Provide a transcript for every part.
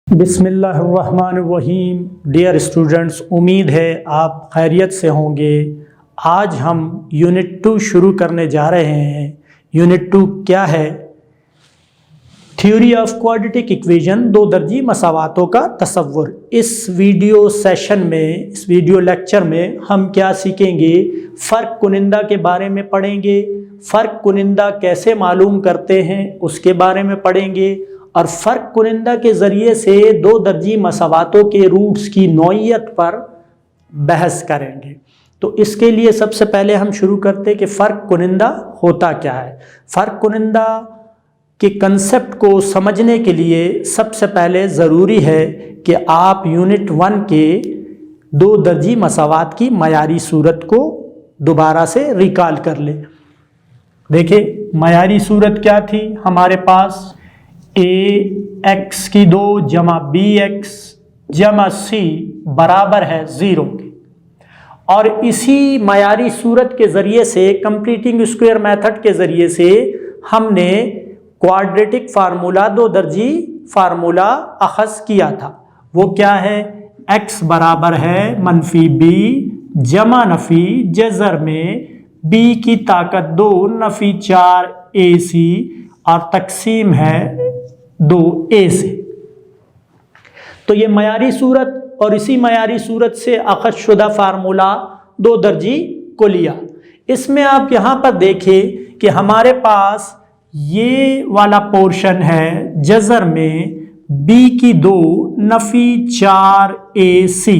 बिस्मिल्लाहिर्रहमानिर्रहीम। Dear students, उम्मीद है आप खैरियत से होंगे। आज हम यूनिट 2 शुरू करने जा रहे हैं। यूनिट 2 क्या है? थ्योरी ऑफ क्वाड्रेटिक इक्वेशन, दो दर्जी मसावातों का तसव्वुर। इस वीडियो सेशन में, इस वीडियो लेक्चर में हम क्या सीखेंगे? फ़र्क कुनिंदा के बारे में पढ़ेंगे। फ़र्क कुनिंदा कैसे मालूम करते हैं उसके बारे में पढ़ेंगे, और फ़र्क कुनिंदा के ज़रिए से दो दर्जी मसावातों के रूट्स की नौइयत पर बहस करेंगे। तो इसके लिए सबसे पहले हम शुरू करते हैं कि फ़र्क कुनिंदा होता क्या है। फ़र्क कुनिंदा के कंसेप्ट को समझने के लिए सबसे पहले ज़रूरी है कि आप यूनिट 1 के दो दर्जी मसावात की मयारी सूरत को दोबारा से रिकॉल कर लें। देखिए, मयारी सूरत क्या थी हमारे पास? ax2 जमा bx जमा c बराबर है 0 के। और इसी मयारी सूरत के ज़रिए से, कंप्लीटिंग स्क्वायर मेथड के ज़रिए से, हमने क्वाड्रेटिक फार्मूला, दो दर्जी फार्मूला अखज़ किया था। वो क्या है? x बराबर है -b जमा नफ़ी जज़र में b की ताकत 2 नफ़ी 4 ac और तकसीम है 2a से। तो ये मयारी सूरत, और इसी मयारी सूरत से अखज़ शुदा फार्मूला दो दर्जी को लिया। इसमें आप यहाँ पर देखें कि हमारे पास ये वाला पोर्शन है जज़र में b की 2 नफ़ी 4 ac,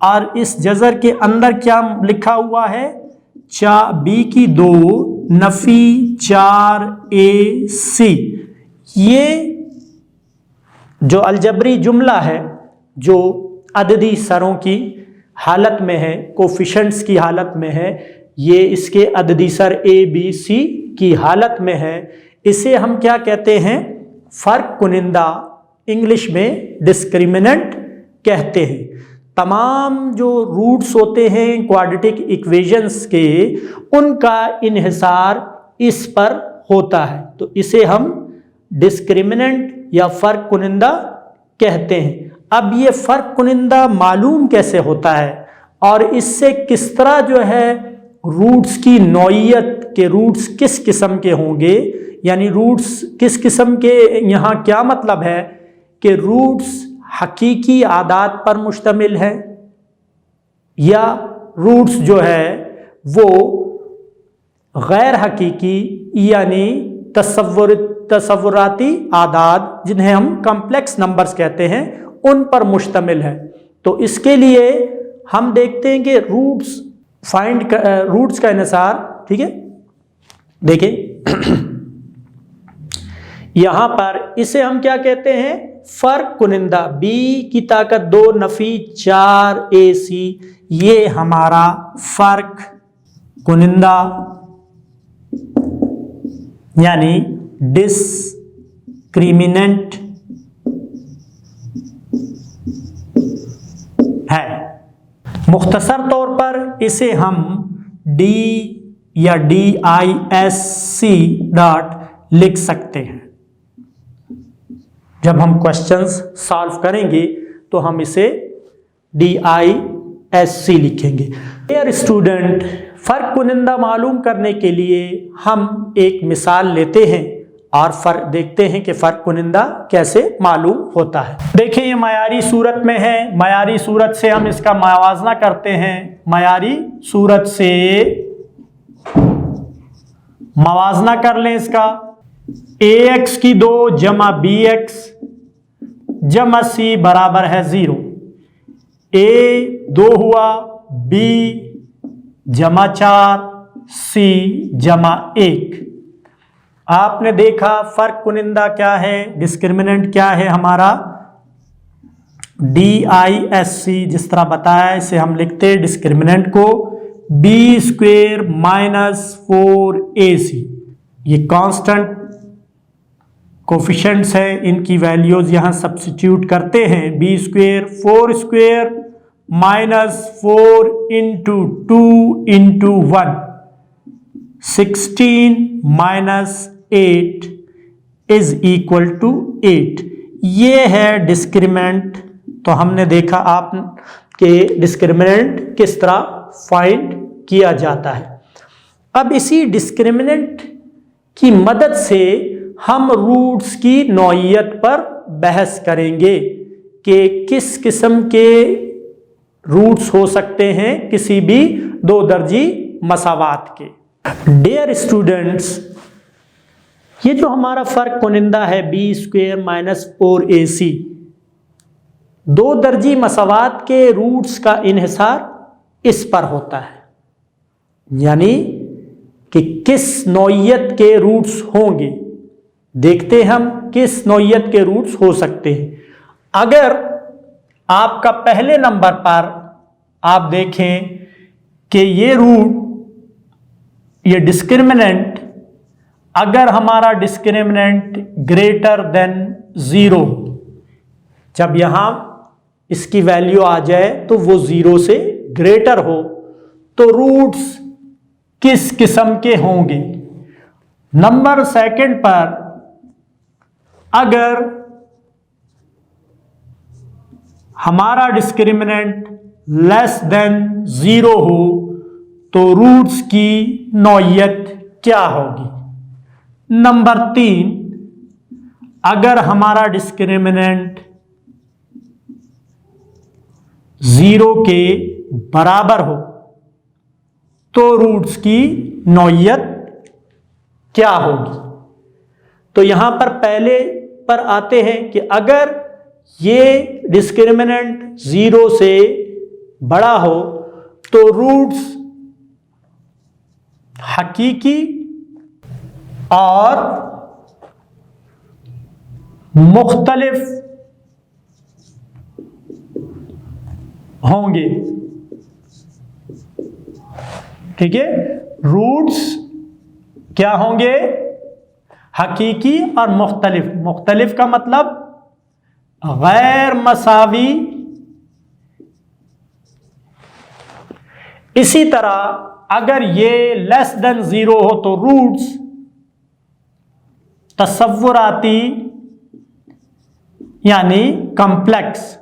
और इस जज़र के अंदर क्या लिखा हुआ है? b की 2 नफ़ी 4 ac। ये जो अलजबरी जुमला है, जो अददी सरों की हालत में है, कोफिशेंट्स की हालत में है, ये इसके अददी सर a b c की हालत में है, इसे हम क्या कहते हैं? फ़र्क कुनिंदा, इंग्लिश में डिस्क्रिमिनेंट कहते हैं। तमाम जो रूट्स होते हैं क्वाड्रेटिक इक्वेशंस के, उनका इन्हिसार इस पर होता है, तो इसे हम डिस्क्रिमिनेंट या फ़र्क कुनिंदा कहते हैं। अब ये फ़र्क कुनिंदा मालूम कैसे होता है, और इससे किस तरह जो है रूट्स की नौइयत के, रूट्स किस किस्म के होंगे, यानी रूट्स किस किस्म के, यहाँ क्या मतलब है कि रूट्स हकीकी आदात पर मुश्तमिल है, या रूट्स जो है वो गैर हकीकी यानी तसव्वुराती आदात, जिन्हें हम कॉम्प्लेक्स नंबर्स कहते हैं, उन पर मुश्तमिल है। तो इसके लिए हम देखते हैं कि रूट्स का इन्हिसार, ठीक है, देखिए यहां पर इसे हम क्या कहते हैं? फ़र्क कुनिंदा। b की ताकत 2 नफ़ी 4 ac, ये हमारा फ़र्क कुनिंदा यानी डिस्क्रिमिनेंट है। मुख्तसर तौर पर इसे हम d या DISC डॉट लिख सकते हैं। जब हम क्वेश्चंस सॉल्व करेंगे तो हम इसे DISC लिखेंगे। डियर स्टूडेंट, फ़र्क कुनिंदा मालूम करने के लिए हम एक मिसाल लेते हैं और फ़र्क देखते हैं कि फ़र्क कुनिंदा कैसे मालूम होता है। देखिए, ये मयारी सूरत में है। मयारी सूरत से हम इसका मुवाज़ना करते हैं। मयारी सूरत से मुवाज़ना कर लें इसका। ax2 जमा bx जमा c बराबर है 0। a 2 हुआ, b जमा 4 c जमा 1। आपने देखा फ़र्क कुनिंदा क्या है, डिस्क्रिमिनेंट क्या है हमारा? DISC, जिस तरह बताया इसे हम लिखते हैं डिस्क्रिमिनेंट को b² - 4ac। ये कांस्टेंट कोफिशेंट्स हैं, इनकी वैल्यूज यहाँ सब्स्टिट्यूट करते हैं। b² 4² -4 × 2 × 1 16 - 8 is equal to 8। ये है डिस्क्रिमिनेंट। तो हमने देखा आप कि डिस्क्रिमिनेंट किस तरह फाइंड किया जाता है। अब इसी डिस्क्रिमिनेंट की मदद से हम रूट्स की नौइयत पर बहस करेंगे कि किस किस्म के रूट्स हो सकते हैं किसी भी दो दर्जी मसावात के। डियर स्टूडेंट्स, ये जो हमारा फर्क कुनिंदा है बी स्क्वेयर माइनस 4ac, दो दर्जी मसावात के रूट्स का इन्हिसार इस पर होता है, यानी कि किस नौइयत के रूट्स होंगे। देखते हम किस नौइयत के रूट्स हो सकते हैं। अगर आपका पहले नंबर पर आप देखें कि ये रूट, ये डिस्क्रिमिनेंट, अगर हमारा डिस्क्रिमिनेंट ग्रेटर देन 0, जब यहां इसकी वैल्यू आ जाए तो वो 0 से ग्रेटर हो, तो रूट्स किस किस्म के होंगे। नंबर सेकंड पर अगर हमारा डिस्क्रिमिनेंट लेस देन 0 हो तो रूट्स की नौइयत क्या होगी। नंबर 3, अगर हमारा डिस्क्रिमिनेंट 0 के बराबर हो तो रूट्स की नौइयत क्या होगी। तो यहां पर पहले पर आते हैं कि अगर ये डिस्क्रिमिनेंट 0 से बड़ा हो तो रूट्स हकीकी और मुख्तलिफ होंगे। ठीक है, रूट्स क्या होंगे, हकीकी और मुख्तलिफ। मुख्तलिफ का मतलब गैर मसावी। इसी तरह अगर ये लेस देन 0 हो तो रूट्स तसव्वुराती यानी कॉम्प्लेक्स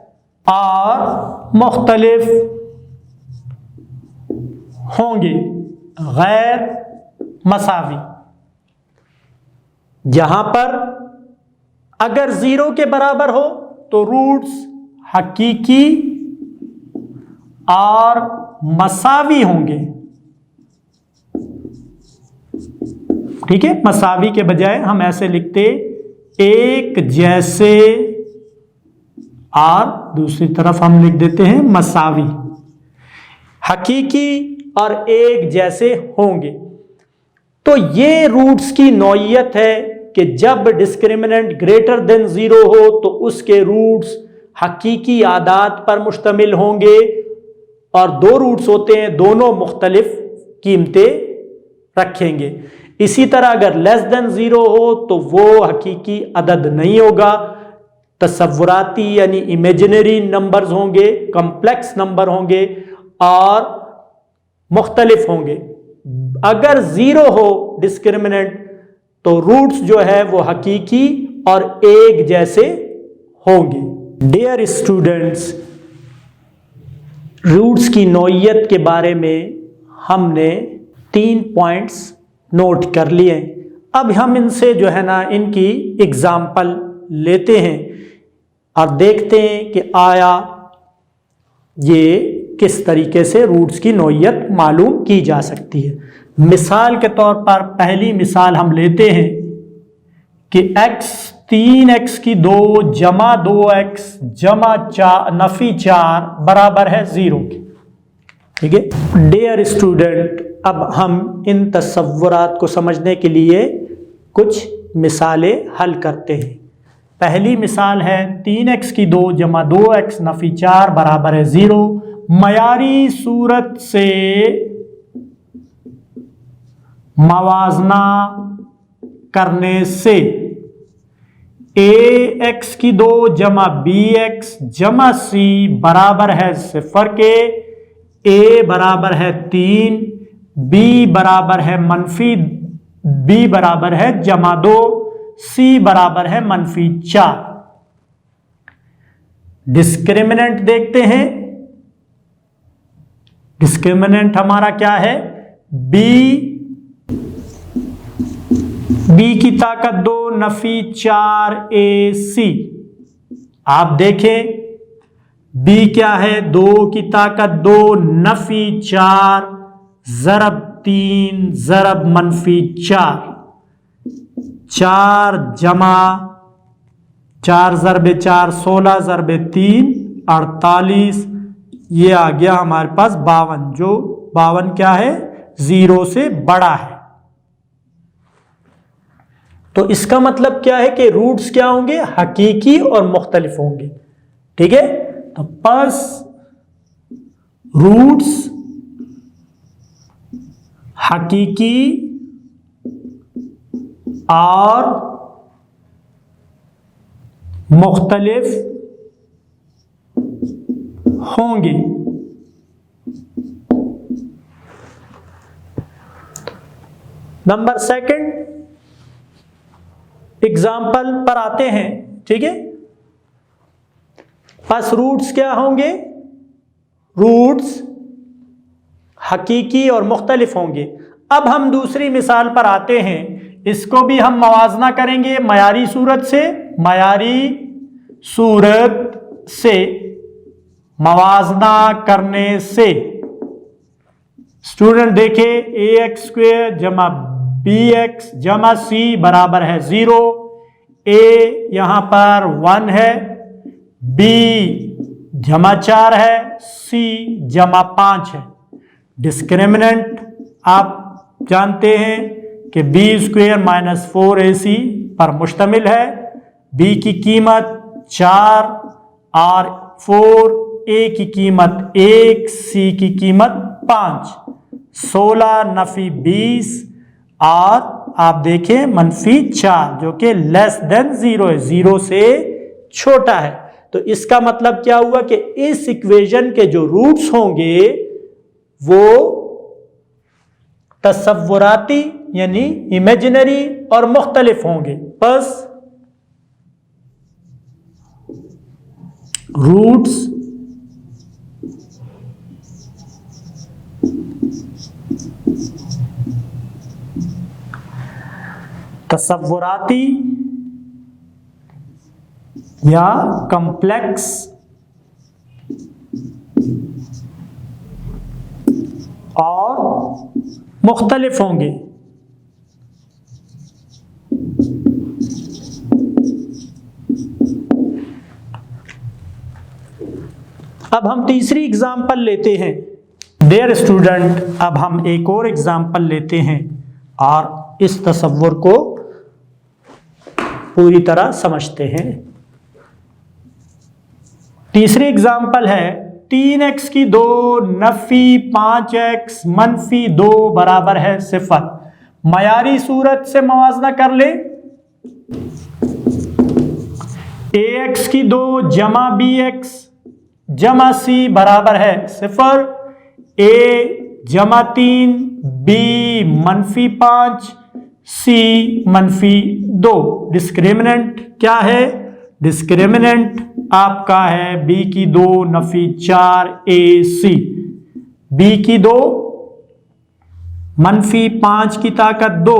और मुख्तलिफ होंगे, गैर मसावी। जहां पर अगर 0 के बराबर हो तो रूट्स हकीकी और मसावी होंगे। ठीक है, मसावी के बजाय हम ऐसे लिखते एक जैसे, और दूसरी तरफ हम लिख देते हैं मसावी। हकीकी और एक जैसे होंगे। तो ये रूट्स की नौइयत है कि जब डिस्क्रिमिनेंट ग्रेटर देन 0 हो तो उसके रूट्स हकीकी आदात पर मुश्तमिल होंगे, और दो रूट्स होते हैं दोनों मुख्तलिफ कीमतें रखेंगे। इसी तरह अगर लेस देन 0 हो तो वो हकीकी अदद नहीं होगा, तसव्वुराती यानी इमेजिनरी नंबर्स होंगे, कॉम्प्लेक्स नंबर होंगे और मुख्तलिफ होंगे। अगर 0 हो डिस्क्रिमिनेंट तो रूट्स जो है वो हकीकी और एक जैसे होंगे। डियर स्टूडेंट्स, रूट्स की नौइयत के बारे में हमने 3 पॉइंट्स नोट कर लिए। अब हम इनसे जो है ना इनकी एग्जाम्पल लेते हैं और देखते हैं कि आया ये किस तरीके से रूट्स की नौइयत मालूम की जा सकती है। मिसाल के तौर पर पहली मिसाल हम लेते हैं कि x 3x की 2 जमा 2x जमा 4 नफी 4 बराबर है 0 के। ठीक है डियर स्टूडेंट, अब हम इन तसव्वुरात को समझने के लिए कुछ मिसालें हल करते हैं। पहली मिसाल है 3x की 2 जमा 2x नफी 4 बराबर है 0। मयारी सूरत से मवाजना करने से ax की 2 जमा bx जमा c बराबर है 0 के, a बराबर है 3, b बराबर है मनफी, b बराबर है जमा 2, c बराबर है मनफी 4। डिस्क्रिमिनेंट देखते हैं। डिस्क्रिमिनेंट हमारा क्या है, बी की ताकत 2 नफी 4 AC। आप देखें बी क्या है, 2 की ताकत 2 नफी 4 ज़रब 3 ज़रब मनफी 4, 4 जमा 4 ज़रबे 4 16 ज़रबे 3 48, ये आ गया हमारे पास 52, जो 52 क्या है, 0 से बड़ा है। तो इसका मतलब क्या है कि रूट्स क्या होंगे, हकीकी और मुख्तलिफ होंगे। ठीक है, तो बस रूट्स हकीकी और मुख्तलिफ होंगे। नंबर सेकंड एग्जाम्पल पर आते हैं। ठीक है, बस रूट्स क्या होंगे, रूट्स हकीकी और मुख्तलिफ होंगे। अब हम दूसरी मिसाल पर आते हैं, इसको भी हम मवाजना करेंगे मयारी सूरत से। मयारी सूरत से मवाजना करने से स्टूडेंट देखे ax² जमा bx जमा c बराबर है 0। a यहां पर 1 है, b जमा 4 है, c जमा 5 है। डिस्क्रिमिनेंट आप जानते हैं कि b² - 4ac पर मुश्तमिल है। b की कीमत 4 और 4, a की कीमत 1, c की कीमत 5, 16 नफी 20 और आप देखें मनफी 4 जो कि लेस देन 0 है, 0 से छोटा है। तो इसका मतलब क्या हुआ कि इस इक्वेशन के जो रूट्स होंगे वो तसव्वुराती यानी इमेजिनरी और मुख्तलिफ होंगे। बस रूट्स तसव्वुराती या कॉम्प्लेक्स और मुख्तलिफ होंगे। अब हम तीसरी एग्जाम्पल लेते हैं। डियर स्टूडेंट, अब हम एक और एग्जाम्पल लेते हैं और इस तसव्वुर को पूरी तरह समझते हैं। तीसरी एग्जाम्पल है 3x की 2 नफी 5x मनफी 2 बराबर है 0। मयारी सूरत से मवाजना कर ले। ax की 2 जमा bx जमा c बराबर है 0। a जमा 3 b मनफी 5 c मनफी 2। डिस्क्रिमिनेंट क्या है, डिस्क्रिमिनेंट आपका है b की 2 नफी 4 ac, b की 2 मनफी 5 की ताकत 2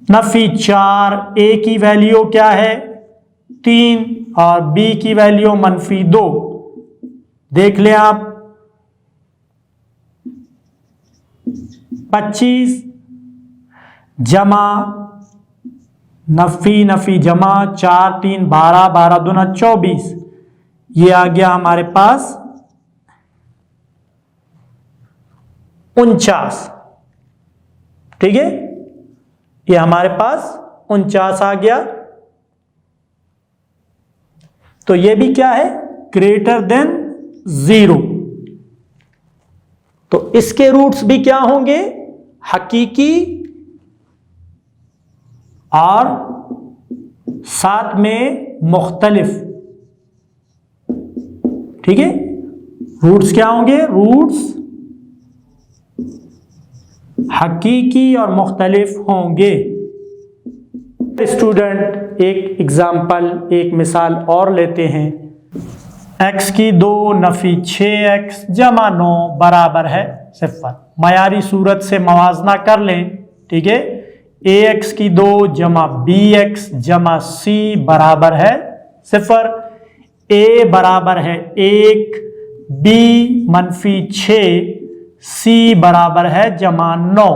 नफी 4, a की वैल्यू क्या है 3 और b की वैल्यू मनफी 2। देख लें आप 25 जमा नफी नफी जमा 4 3 12 12 दूना 24, ये आ गया हमारे पास 49। ठीक है, ये हमारे पास 49 आ गया। तो ये भी क्या है, ग्रेटर देन 0। तो इसके रूट्स भी क्या होंगे, हकीकी और साथ में मुख्तलिफ। ठीक है, रूट्स क्या होंगे, रूट्स हकीकी और मुख्तलिफ होंगे। स्टूडेंट एक एग्जाम्पल, एक मिसाल और लेते हैं। x की 2 नफी 6x जमा 9 बराबर है 0। मयारी सूरत से मवाजना कर लें, ठीक है। ax की 2 जमा bx जमा c बराबर है 0। a बराबर है 1, b मनफी 6, c बराबर है जमा 9।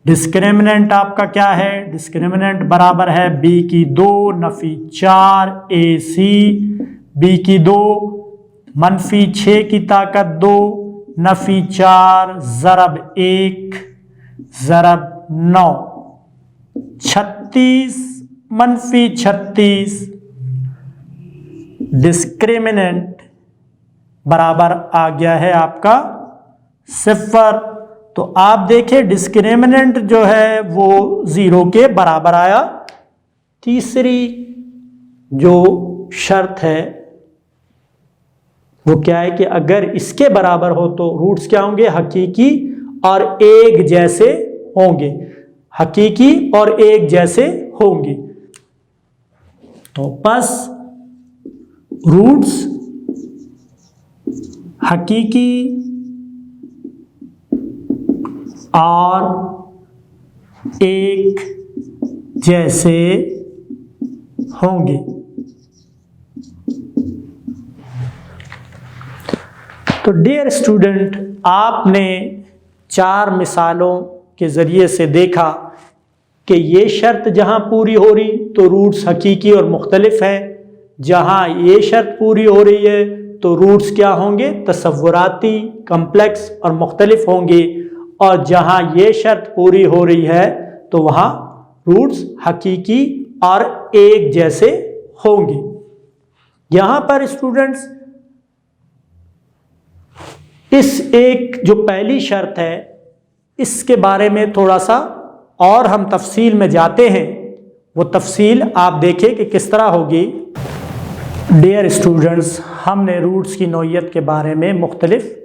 डिस्क्रिमिनेंट आपका क्या है? डिस्क्रिमिनेंट बराबर है b की 2 नफी 4 ac, b की 2 मनफी 6 की ताकत 2 नफी 4 ज़रब 1 ज़रब 9, 36 मनफी 36। डिस्क्रिमिनेंट बराबर आ गया है आपका 0। तो आप देखें डिस्क्रिमिनेंट जो है वो 0 के बराबर आया। तीसरी जो शर्त है वो क्या है कि अगर इसके बराबर हो तो रूट्स क्या होंगे? हकीकी और एक जैसे होंगे, हकीकी और एक जैसे होंगे। तो बस रूट्स हकीकी और एक जैसे होंगे। तो डियर स्टूडेंट, आपने 4 मिसालों के ज़रिए से देखा कि ये शर्त जहाँ पूरी हो रही तो रूट्स हकीकी और मुख्तलिफ हैं, जहाँ ये शर्त पूरी हो रही है तो रूट्स क्या होंगे? तसव्वुराती, कम्प्लेक्स और मुख्तलिफ होंगे। और जहाँ ये शर्त पूरी हो रही है तो वहाँ रूट्स हकीकी और एक जैसे होंगे। यहाँ पर स्टूडेंट्स इस एक जो पहली शर्त है इसके बारे में थोड़ा सा और हम तफसील में जाते हैं। वो तफसील आप देखें कि किस तरह होगी। डियर स्टूडेंट्स, हमने रूट्स की नौइयत के बारे में मुख्तलिफ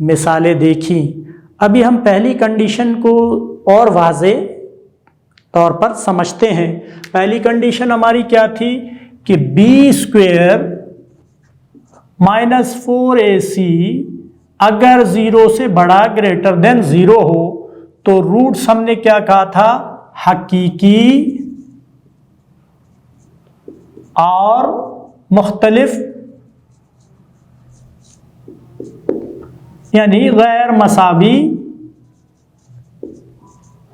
मिसालें देखी। अभी हम पहली कंडीशन को और वाज़े तौर पर समझते हैं। पहली कंडीशन हमारी क्या थी कि b² - 4ac अगर 0 से बड़ा ग्रेटर देन 0 हो तो रूट्स हमने क्या कहा था? हकीकी और मुख्तलिफ यानी गैर मसावी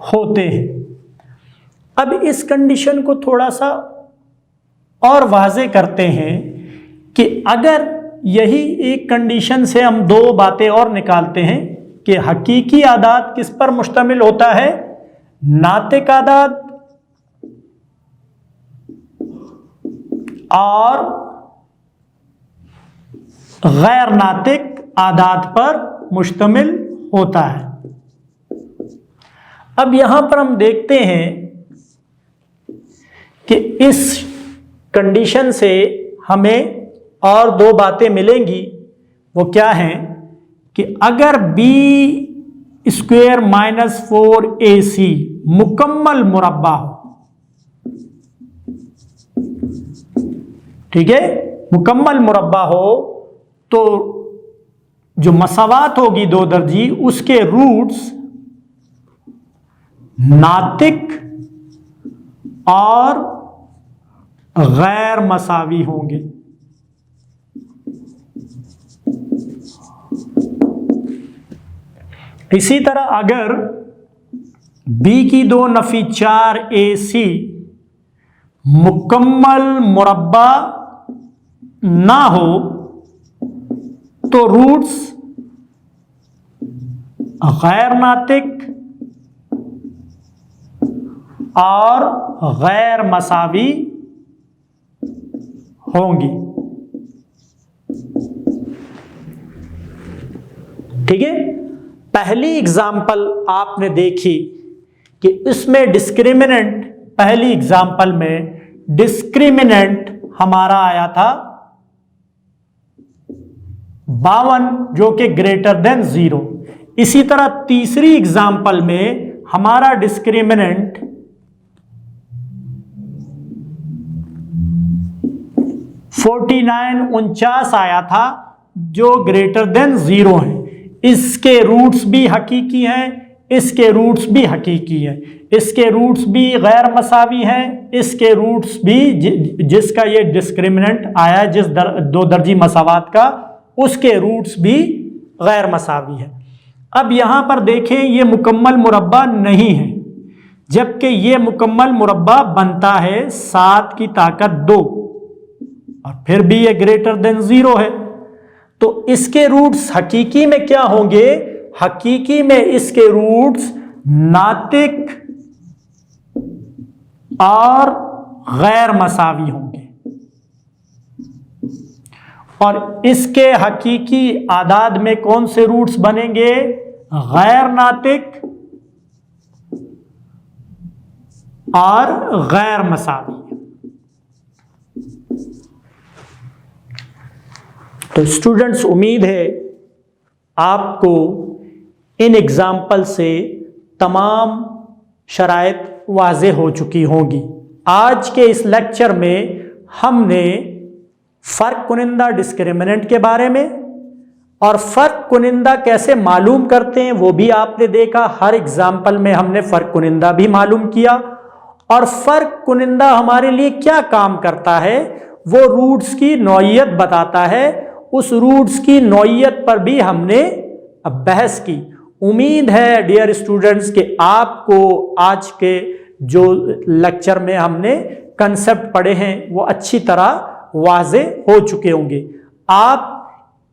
होते हैं। अब इस कंडीशन को थोड़ा सा और वाज़े करते हैं कि अगर यही एक कंडीशन से हम 2 बातें और निकालते हैं कि हकीकी आदाद किस पर मुश्तमिल होता है? नातिक आदाद और गैर नातिक आदाद पर मुश्तमिल होता है। अब यहां पर हम देखते हैं कि इस कंडीशन से हमें और 2 बातें मिलेंगी। वो क्या हैं कि अगर b² - 4ac मुकम्मल मुरब्बा हो, ठीक है, मुकम्मल मुरब्बा हो तो जो मसावात होगी 2 दर्जी उसके रूट्स नातिक और गैर मसावी होंगे। इसी तरह अगर b की 2 नफी 4ac मुकम्मल मुरब्बा ना हो तो रूट्स गैर नातिक और गैर मसावी होंगी। ठीक है, पहली एग्जाम्पल आपने देखी कि इसमें डिस्क्रिमिनेंट, पहली एग्जाम्पल में डिस्क्रिमिनेंट हमारा आया था 52 जो कि ग्रेटर देन 0। इसी तरह तीसरी एग्जाम्पल में हमारा डिस्क्रिमिनेंट 49 49 आया था जो ग्रेटर देन 0 है। इसके रूट्स भी हकीकी हैं, इसके रूट्स भी हकीकी हैं, इसके रूट्स भी गैर मसावी हैं, इसके रूट्स भी जिसका ये डिस्क्रिमिनेंट आया जिस दो दर्जी मसावात का, उसके रूट्स भी गैर मसावी है। अब यहाँ पर देखें ये मुकम्मल मुरब्बा नहीं है, जबकि ये मुकम्मल मुरब्बा बनता है 7 की ताकत 2 और फिर भी ये ग्रेटर देन 0 है। तो इसके रूट्स हकीकी में क्या होंगे? हकीकी में इसके रूट्स नातिक और गैर मसावी होंगे और इसके हकीकी आदाद में कौन से रूट्स बनेंगे? गैर नातिक और गैर मसावी। तो स्टूडेंट्स, उम्मीद है आपको इन एग्जाम्पल से तमाम शराइत वाज़ेह हो चुकी होंगी। आज के इस लेक्चर में हमने फ़र्क कुनिंदा डिस्क्रिमिनेंट के बारे में और फ़र्क कुनिंदा कैसे मालूम करते हैं वो भी आपने देखा। हर एग्जाम्पल में हमने फ़र्क कुनिंदा भी मालूम किया और फ़र्क कुनिंदा हमारे लिए क्या काम करता है, वो रूट्स की नौइयत बताता है। उस रूट्स की नौइयत पर भी हमने बहस की। उम्मीद है डियर स्टूडेंट्स कि आपको आज के जो लेक्चर में हमने कंसेप्ट पढ़े हैं वो अच्छी तरह वाज़े हो चुके होंगे। आप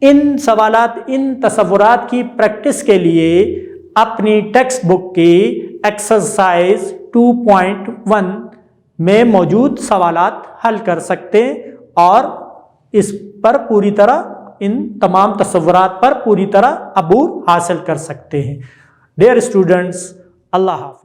इन सवालात, इन तसव्वुरात की प्रैक्टिस के लिए अपनी टेक्स्ट बुक की एक्सरसाइज 2.1 में मौजूद सवालात हल कर सकते हैं और इस पर पूरी तरह, इन तमाम तसव्वुरात पर पूरी तरह अबूर हासिल कर सकते हैं। डियर स्टूडेंट्स, अल्लाह हाफ़िज़।